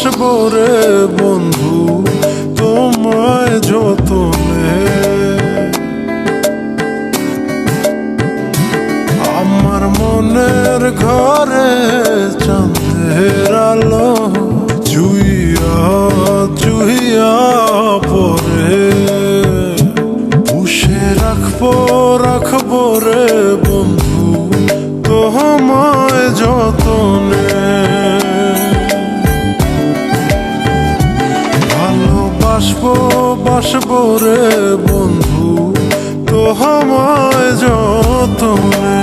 বাসবো রে বন্ধু তোমায় যতনে। আমার মনের ঘরে চাঁদের আলো চুইয়া চুইয়া পরে, পুষে রাখবো রে বন্ধু তোমায় যতনে। বাসবো রে বন্ধু তোমায় যতনে।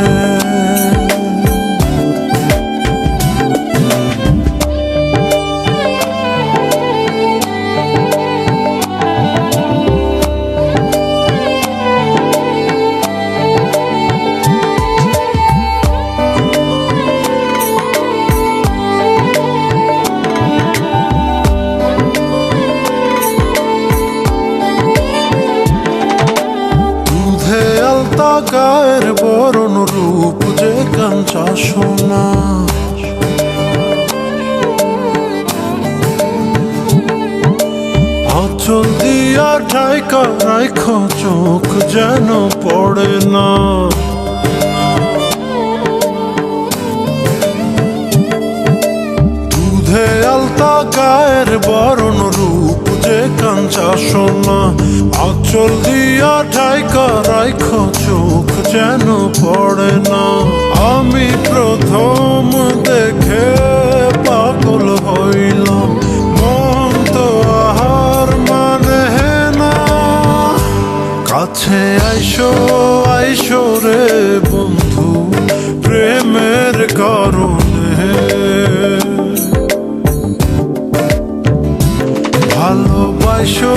গায়ের বরণ রূপ যে কাঞ্চা সোনা, আঁচল দিয়া ঢাকা রাখো চোখ যেন পড়ে না। দুধে আলতা গায়ের বরণ রূপ যে কাঞ্চা সোনা, আঁচল দিয়া ঢাকা রাখো চোখ যেন পড়ে না। আমি প্রথম দেখে পাগল হইলাম, মন তো আহার মানে না। কাছে আইসো রে বন্ধু প্রেমের কারণে, ভালোবাসো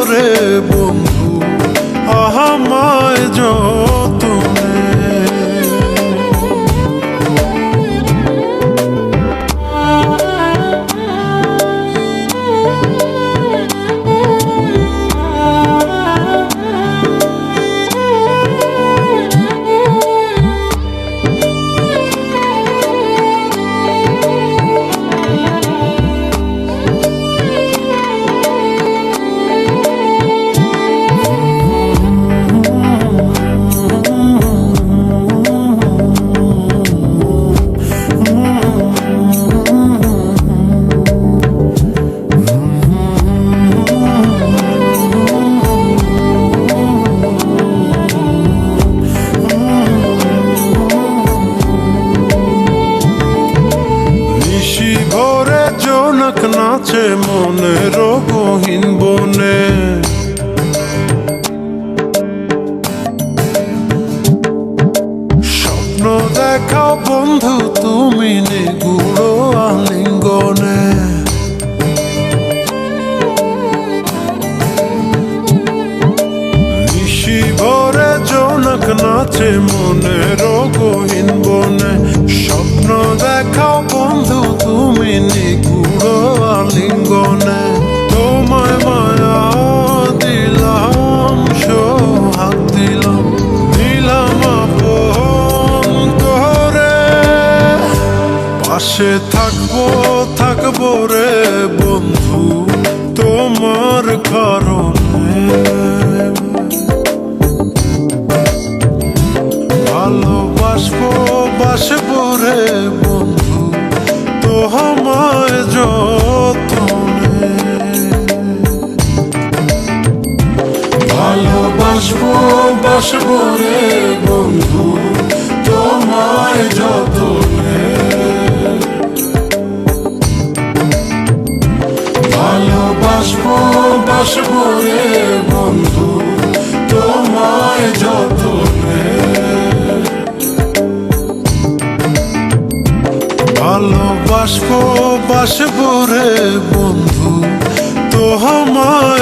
রে বন্ধু আমায় যতনে। জোনাক নাচে মনের গহীন বনে, স্বপ্ন দেখাও বন্ধু তুমি নিগুড় আলিঙ্গনে। নিশি ভরে জোনাক নাচে মনের গহীন বনে, স্বপ্ন দেখাও বন্ধু তুমি নিগুড় আলিঙ্গনে। তোমায় মায়া দিলাম সোহাগ দিলাম, দিলাম আপন করে। পাশে থাকবো রে বন্ধু তোমার কারণে। ভালোবাসবো রে বন্ধু তোমায় যতনে। ভালোবাসবো রে বন্ধু তোমায় যতনে। ভালোবাসবো রে বন্ধু তোমায় যতনে। ভালোবাসবো রে বন্ধু তোমায়